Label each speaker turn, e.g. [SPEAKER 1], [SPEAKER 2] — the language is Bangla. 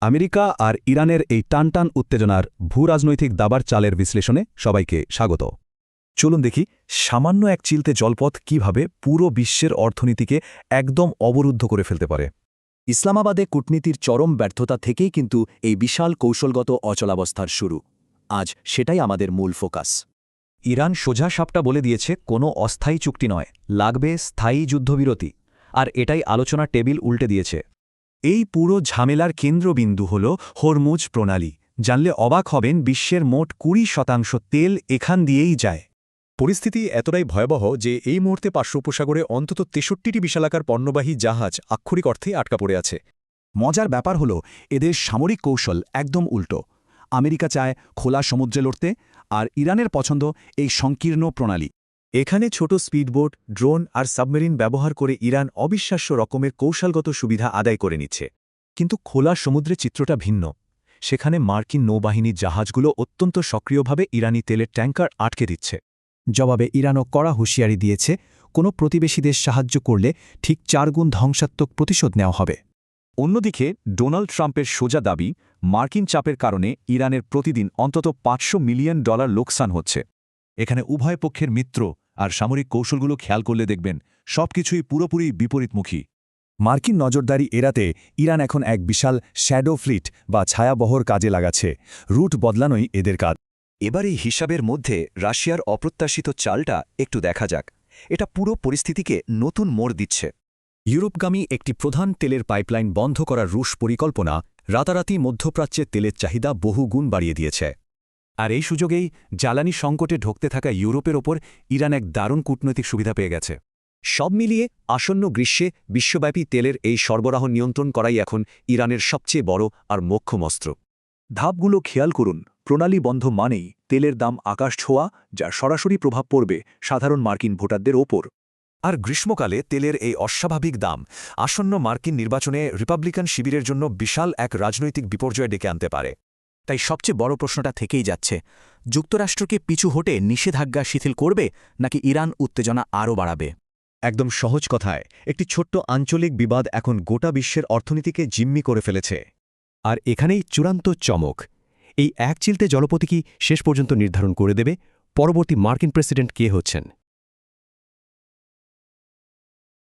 [SPEAKER 1] আমেরিকা আর ইরানের এই টানটান উত্তেজনার ভূরাজনৈতিক দাবার চালের বিশ্লেষণে সবাইকে স্বাগত।
[SPEAKER 2] চলুন দেখি সামান্য এক চিলতে জলপথ কিভাবে পুরো বিশ্বের অর্থনীতিকে একদম অবরুদ্ধ করে ফেলতে পারে।
[SPEAKER 3] ইসলামাবাদে কূটনীতির চরম ব্যর্থতা থেকেই কিন্তু এই বিশাল কৌশলগত অচলাবস্থার শুরু। আজ সেটাই আমাদের মূল ফোকাস।
[SPEAKER 2] ইরান সোজা সাপটা বলে দিয়েছে কোনো অস্থায়ী চুক্তি নয়, লাগবে স্থায়ী যুদ্ধবিরতি, আর এটাই আলোচনার টেবিল উল্টে দিয়েছে।
[SPEAKER 4] এই পুরো ঝামেলার কেন্দ্রবিন্দু হল হরমুজ প্রণালী। জানলে অবাক হবেন, বিশ্বের মোট ২০% তেল এখান দিয়েই যায়।
[SPEAKER 5] পরিস্থিতি এতটাই ভয়াবহ যে এই মুহূর্তে পার্শ্ব উপসাগরে অন্তত ৬৩টি বিশালাকার পণ্যবাহী জাহাজ আক্ষরিক অর্থেই আটকা পড়ে আছে।
[SPEAKER 3] মজার ব্যাপার হল এদের সামরিক কৌশল একদম উল্টো। আমেরিকা চায় খোলা সমুদ্রে লড়তে, আর ইরানের পছন্দ এই সংকীর্ণ প্রণালী।
[SPEAKER 4] এখানে ছোট স্পিডবোট, ড্রোন আর সাবমেরিন ব্যবহার করে ইরান অবিশ্বাস্য রকমের কৌশলগত সুবিধা আদায় করে নিচ্ছে। কিন্তু খোলা সমুদ্রে চিত্রটা ভিন্ন। সেখানে মার্কিন নৌবাহিনীর জাহাজগুলো অত্যন্ত সক্রিয়ভাবে ইরানি তেলের ট্যাঙ্কার আটকে দিচ্ছে।
[SPEAKER 3] জবাবে ইরানও কড়া হুঁশিয়ারি দিয়েছে, কোনো প্রতিবেশী দেশ সাহায্য করলে ঠিক ৪ গুণ ধ্বংসাত্মক প্রতিশোধ নেওয়া হবে।
[SPEAKER 2] অন্যদিকে ডোনাল্ড ট্রাম্পের সোজা দাবি, মার্কিন চাপের কারণে ইরানের প্রতিদিন অন্তত $৫০০ মিলিয়ন লোকসান হচ্ছে।
[SPEAKER 6] এখানে উভয় পক্ষের মিত্র আর সামরিক কৌশলগুলো খেয়াল করলে দেখবেন সবকিছুই পুরোপুরি বিপরীতমুখী।
[SPEAKER 2] মার্কিন নজরদারি এড়াতে ইরান এখন এক বিশাল শ্যাডো ফ্লিট বা ছায়াবহর কাজে লাগাচ্ছে। রুট বদলানোই এদের কাজ।
[SPEAKER 7] এবার এই হিসাবের মধ্যে রাশিয়ার অপ্রত্যাশিত চালটা একটু দেখা যাক। এটা পুরো পরিস্থিতিকে নতুন মোড় দিচ্ছে।
[SPEAKER 2] ইউরোপগামী একটি প্রধান তেলের পাইপলাইন বন্ধ করার রুশ পরিকল্পনা রাতারাতি মধ্যপ্রাচ্যে তেলের চাহিদা বহুগুণ বাড়িয়ে দিয়েছে।
[SPEAKER 4] আর এই সুযোগেই জ্বালানি সংকটে ঢুকতে থাকা ইউরোপের ওপর ইরান এক দারুণ কূটনৈতিক সুবিধা পেয়ে গেছে।
[SPEAKER 7] সব মিলিয়ে আসন্ন গ্রীষ্মে বিশ্বব্যাপী তেলের এই সরবরাহ নিয়ন্ত্রণ করাই এখন ইরানের সবচেয়ে বড় আর মোক্ষম অস্ত্র।
[SPEAKER 5] ধাপগুলো খেয়াল করুন। প্রণালী বন্ধ মানেই তেলের দাম আকাশ ছোঁয়া, যার সরাসরি প্রভাব পড়বে সাধারণ মার্কিন ভোটারদের ওপর।
[SPEAKER 2] আর গ্রীষ্মকালে তেলের এই অস্বাভাবিক দাম আসন্ন মার্কিন নির্বাচনে রিপাবলিকান শিবিরের জন্য বিশাল এক রাজনৈতিক বিপর্যয় ডেকে আনতে পারে।
[SPEAKER 3] তাই সবচেয়ে বড় প্রশ্নটা থেকেই যাচ্ছে, যুক্তরাষ্ট্রকে পিছু হটে নিষেধাজ্ঞা শিথিল করবে নাকি ইরান উত্তেজনা আরও বাড়াবে?
[SPEAKER 4] একদম সহজ কথায়, একটি ছোট্ট আঞ্চলিক বিবাদ এখন গোটা বিশ্বের অর্থনীতিকে জিম্মি করে ফেলেছে।
[SPEAKER 1] আর এখানেই চূড়ান্ত চমক, এই এক চিলতে জলপথই কি শেষ পর্যন্ত নির্ধারণ করে দেবে পরবর্তী মার্কিন প্রেসিডেন্ট কে হচ্ছেন।